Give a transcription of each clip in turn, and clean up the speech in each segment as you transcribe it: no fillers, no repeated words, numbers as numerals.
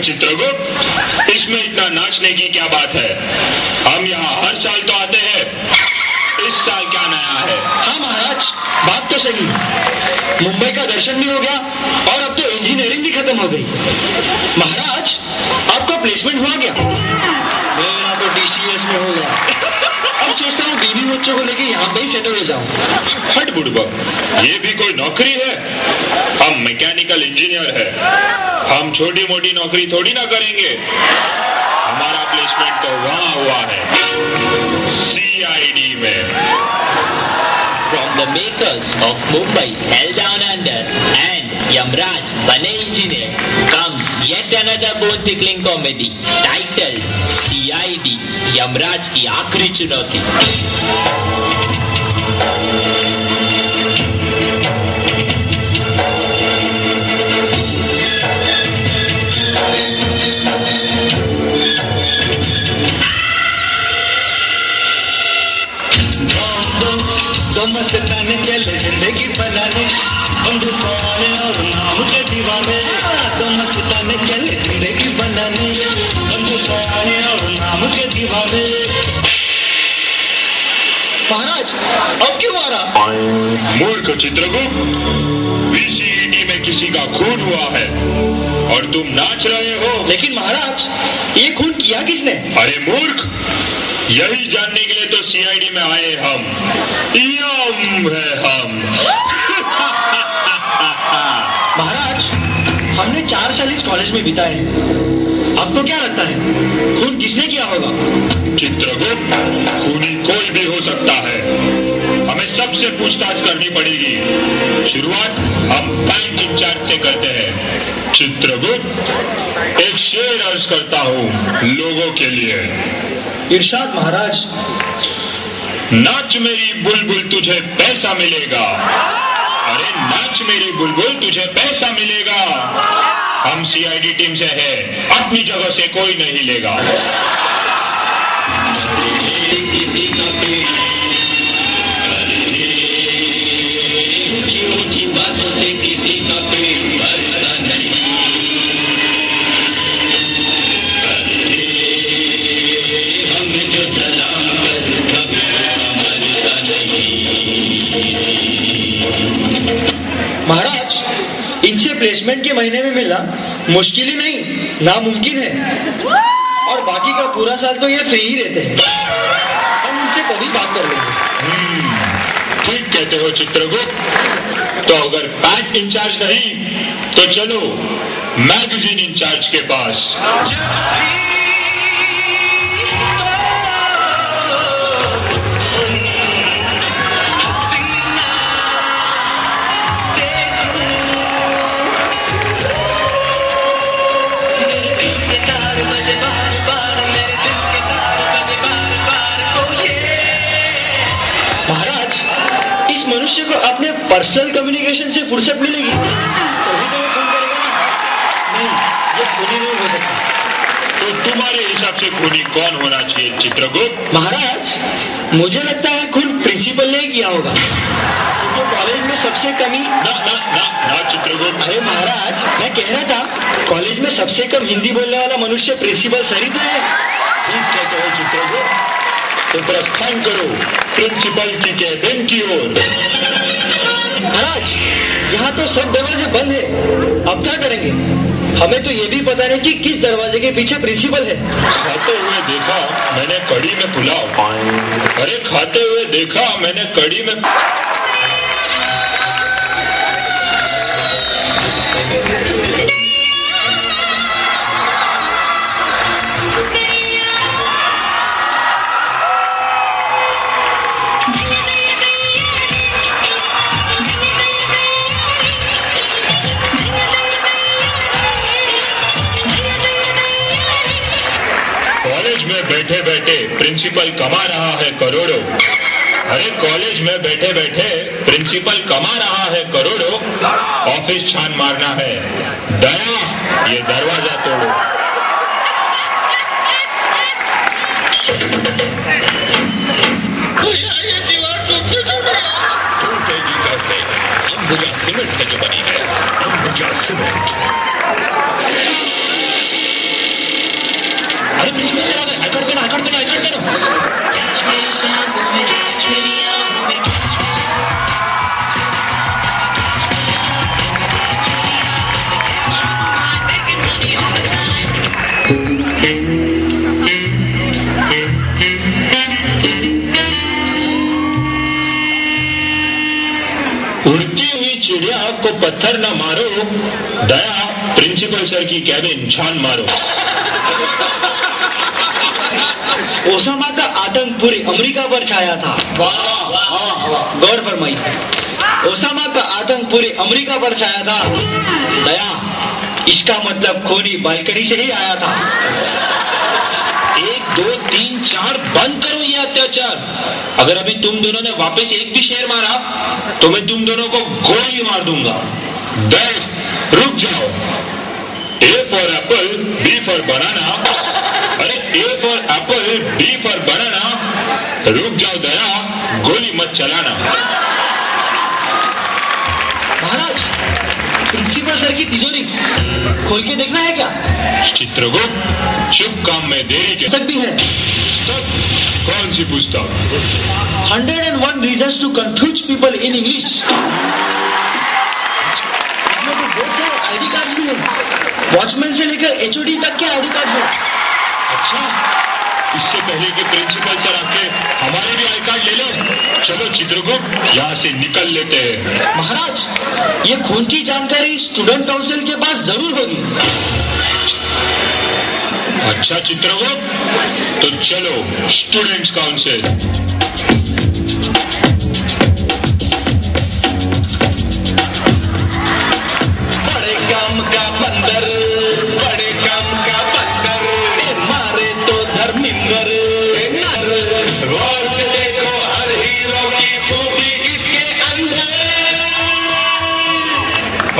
चित्रगुप्त, इसमें इतना नाचने की क्या बात है? हम यहाँ हर साल तो आते हैं, इस साल क्या नया है? हाँ महाराज, बात तो सही। मुंबई का दर्शन भी हो गया और अब तो इंजीनियरिंग भी खत्म हो गई। महाराज, आपका प्लेसमेंट हुआ क्या? मेरा तो TCS में हो गया। अब सोचता हूँ बीवी बच्चों को लेके यहाँ पे ही सेटल हो जाऊँ। हट बुड़बक, ये भी कोई नौकरी है? हम मैकेनिकल इंजीनियर है, हम छोटी मोटी नौकरी थोड़ी ना करेंगे। हमारा प्लेसमेंट तो वहाँ हुआ है, CID में। From the makers of Mumbai, Hell Down Under and Yamraj, Bane Engineer, comes yet another bone-tickling comedy titled CID, Yamraj की आखिरी चुनौती। तो मस्ताने चले जिंदगी बनाने, बंधु सोने और नाम के दीवाने। तो मस्ताने चले जिंदगी बनाने, बंधु सोने और नाम के दीवाने। महाराज, अब क्यों मारा? मूर्ख चित्रगुप्त, VCET में किसी का खून हुआ है और तुम नाच रहे हो। लेकिन महाराज, ये खून किया किसने? अरे मूर्ख, यही जानने के लिए तो CID में आए हम। यम है हम। महाराज, हमने 4 साल इस कॉलेज में बिताए। आपको क्या लगता है खून किसने किया होगा? चित्रगुप्त, खूनी कोई भी हो सकता है, हमें सबसे पूछताछ करनी पड़ेगी। शुरुआत हम बैंक इंचार्ज से करते हैं। चित्रगुप्त, एक शेर अर्ज करता हूँ लोगों के लिए। इरशाद महाराज। नाच मेरी बुलबुल तुझे पैसा मिलेगा। अरे नाच मेरी बुलबुल तुझे पैसा मिलेगा। हम CID टीम से है, अपनी जगह से कोई नहीं लेगा। महाराज, इनसे प्लेसमेंट के महीने में मिलना मुश्किल ही नहीं, नामुमकिन है। और बाकी का पूरा साल तो ये फ्री ही रहते हैं। हम उनसे कभी बात कर लेंगे। ठीक कहते हो चित्रगुप्त। तो अगर बैंक इंचार्ज नहीं तो चलो मैगजीन इंचार्ज के पास। मनुष्य को अपने पर्सनल कम्युनिकेशन से फुर्सत मिलेगी तभी तो वो खून करेगा ना। नहीं, ये खूनी नहीं हो सकता। तो तुम्हारे हिसाब से खूनी कौन होना चाहिए चित्रगुप्त? महाराज, मुझे लगता है खून प्रिंसिपल ने किया होगा, क्योंकि कॉलेज में सबसे कमी ना चित्रगुप्त। अरे महाराज, मैं कह रहा था कॉलेज में सबसे कम हिंदी बोलने वाला मनुष्य प्रिंसिपल सर ही तो है। ठीक कहते हो चित्रगुप्त। तो प्रस्थान करो प्रिंसिपल की कैबिन की ओर। महाराज, तो सब दरवाजे बंद है, अब क्या करेंगे? हमें तो ये भी पता नहीं कि किस दरवाजे के पीछे प्रिंसिपल है। खाते हुए देखा मैंने कड़ी में पुलाव। अरे खाते हुए देखा मैंने कड़ी में। बैठे बैठे प्रिंसिपल कमा रहा है करोड़ों। अरे कॉलेज में बैठे बैठे प्रिंसिपल कमा रहा है करोड़ों। ऑफिस छान मारना है, दया ये दरवाजा तोड़ो। ये दीवार टूटेगी कैसे? अंबुजा सीमेंट से जो बनी है, अंबुजा सीमेंट। अरे प्रिंसिपल सर आ गए, हाईकोर्ट देना, हाईकोर्ट देना, हाईकोर्ट देना। उड़ती हुई चिड़िया को पत्थर न मारो, दया प्रिंसिपल सर की कैबिन छान मारो। ओसामा का आतंक पूरे अमेरिका पर छाया था। गौर फरमाइए, ओसामा का आतंक पूरे अमेरिका पर छाया था। दया इसका मतलब खूनी बालकनी से ही आया था। 1 2 3 4 बंद करो ये अत्याचार। अगर अभी तुम दोनों ने वापस एक भी शेर मारा तो मैं तुम दोनों को गोली मार दूंगा। दया रुक जाओ। A for Apple, B for बनाना। अरे A for Apple, B for बनाना। रुक जाओ दया, गोली मत चलाना। महाराज, प्रिंसिपल सर की तिजोरी खोल के देखना है क्या? चित्रगुप्त, शुभ काम में देरी के पुस्तक भी है। पुस्तक? कौन सी पुस्तक? 101 reasons to confuse people in English। इसमें तो बहुत सारे आईडी कार्ड भी है। वॉचमैन से लेकर HOD तक के आईडी कार्ड है। अच्छा, इससे पहले कि प्रिंसिपल सर आके हमारे भी आई कार्ड ले ले। चलो चित्रगुप्त, यहाँ से निकल लेते हैं। महाराज, ये खून की जानकारी स्टूडेंट काउंसिल के पास जरूर होगी। अच्छा चित्रगुप्त, तो चलो स्टूडेंट्स काउंसिल। बड़े काम का बंदर, बड़े काम का बंदर, मारे तो धर्मिंदर। गौर से देखो हर हीरो की खूबी इसके अंदर।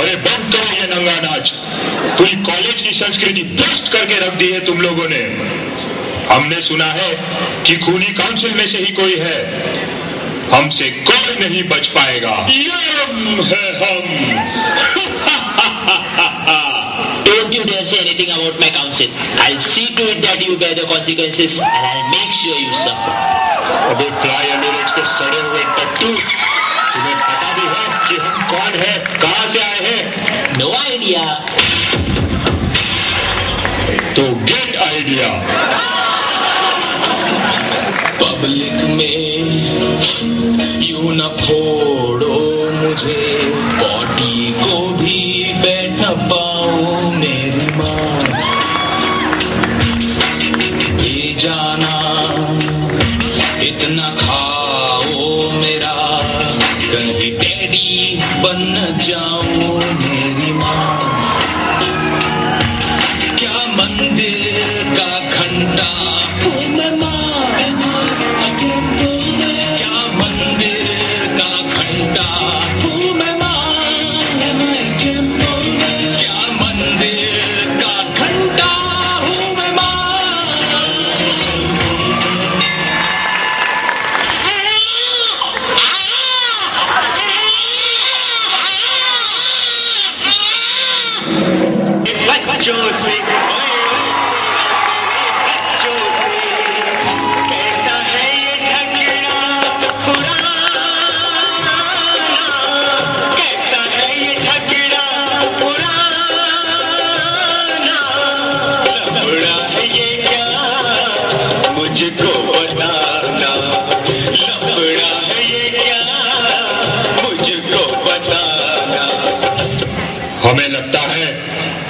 अरे बंद करो ये नंगा नाच। पूरी कॉलेज की संस्कृति भ्रष्ट करके रख दी है तुम लोगों ने। हमने सुना है कि खूनी काउंसिल में से ही कोई है। हमसे कोई नहीं बच पाएगा। यम है हम। Don't you dare say anything about my council. I'll see to it that you bear the consequences and I'll make sure you suffer. अबे फ्लाई एमिरेट्स के सड़े हुए टट्टू, तुम्हें पता भी है कि हम कौन है, कहाँ से आए हैं? No idea. तो गेट आइडिया। पब्लिक में यूं न फोड़ो मुझे, बॉडी को भी बैठ न पाओ मेरी माँ। ये जाना इतना खाओ मेरा, कहीं डैडी बन न जाओ मेरी माँ। क्या मंदिर का घंटा हूँ मैं माँ, क्या मंदिर का घंटा हूँ मैं माँ, क्या मंदिर का घंटा हूँ मैं माँ। बच्चों से कैसा है ये झगड़ा पुराना, कैसा है ये झगड़ा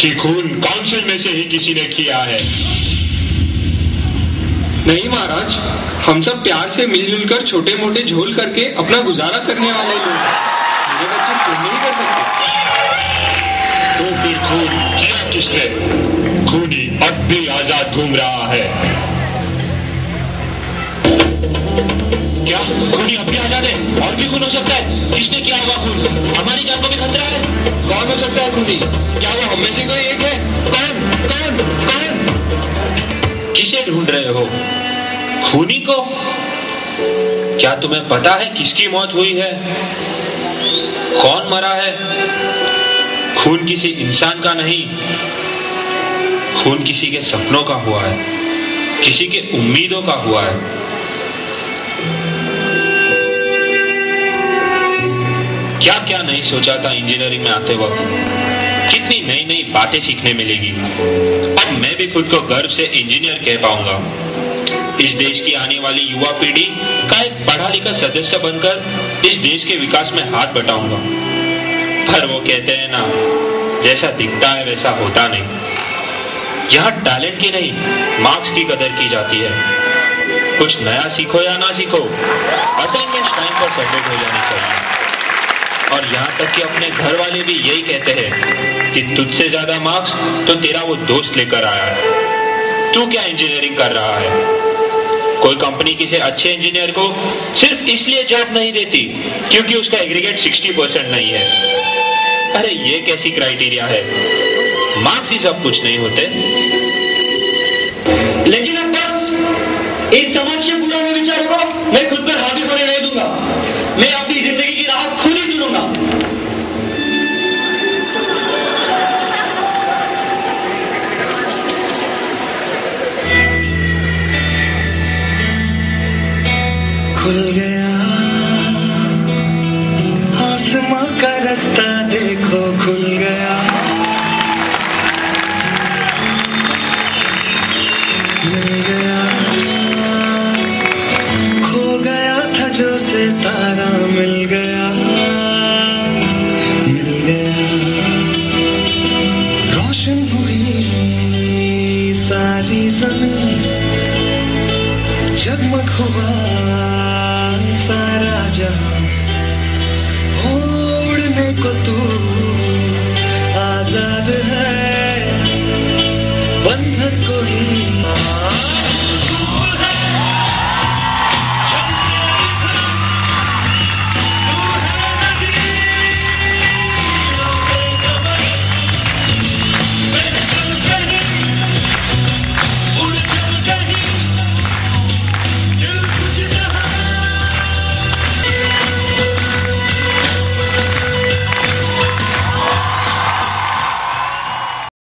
कि खून काउंसिल में से ही किसी ने किया है? नहीं महाराज, हम सब प्यार से मिलजुल कर छोटे मोटे झोल करके अपना गुजारा करने वाले लोग, मेरे बच्चे खून नहीं कर सकते। तो फिर खून किया किसने? खूनी अब भी आजाद घूम रहा है। क्या खूनी अब भी आजाद है? और भी खून हो सकता है? किसने किया होगा खून? हमारी जान को भी खतरा है। कौन हो सकता है खूनी? क्या वो हम में से कोई एक है? कौन कौन कौन? किसे ढूंढ रहे हो? खूनी को? क्या तुम्हें पता है किसकी मौत हुई है? कौन मरा है? खून किसी इंसान का नहीं, खून किसी के सपनों का हुआ है, किसी के उम्मीदों का हुआ है। क्या क्या नहीं सोचा था इंजीनियरिंग में आते वक्त, कितनी नई नई बातें सीखने मिलेगी। अब मैं भी खुद को गर्व से इंजीनियर कह पाऊंगा। इस देश की आने वाली युवा पीढ़ी का एक पढ़ा लिखा सदस्य बनकर इस देश के विकास में हाथ बटाऊंगा। पर वो कहते हैं ना, जैसा दिखता है वैसा होता नहीं। यहाँ टैलेंट की नहीं, मार्क्स की कदर की जाती है। कुछ नया सीखो या ना सीखो, असाइनमेंट टाइम पर सबमिट हो जानी चाहिए। और यहाँ तक कि अपने घर वाले भी यही कहते हैं कि तुझसे ज्यादा मार्क्स तो तेरा वो दोस्त लेकर आया है, तू क्या इंजीनियरिंग कर रहा है। कोई कंपनी किसी अच्छे इंजीनियर को सिर्फ इसलिए जॉब नहीं देती क्योंकि उसका एग्रीगेट 60% नहीं है। अरे ये कैसी क्राइटेरिया है? मार्क्स ही सब कुछ नहीं होते। लेकिन अब बस इस समाज के पुराने विचारों को मैं खुद पर हावी होने नहीं दूंगा। मैं अपनी जिंदगी की राह खुद ही चुनूंगा। खुल गया आसमां का रास्ता, देखो खुल गया। मिल गया, खो गया था जो सितारा, मिल गया मिल गया। रोशन हुई सारी जमीन, जगमग हुआ सारा जहां, उड़ने को तू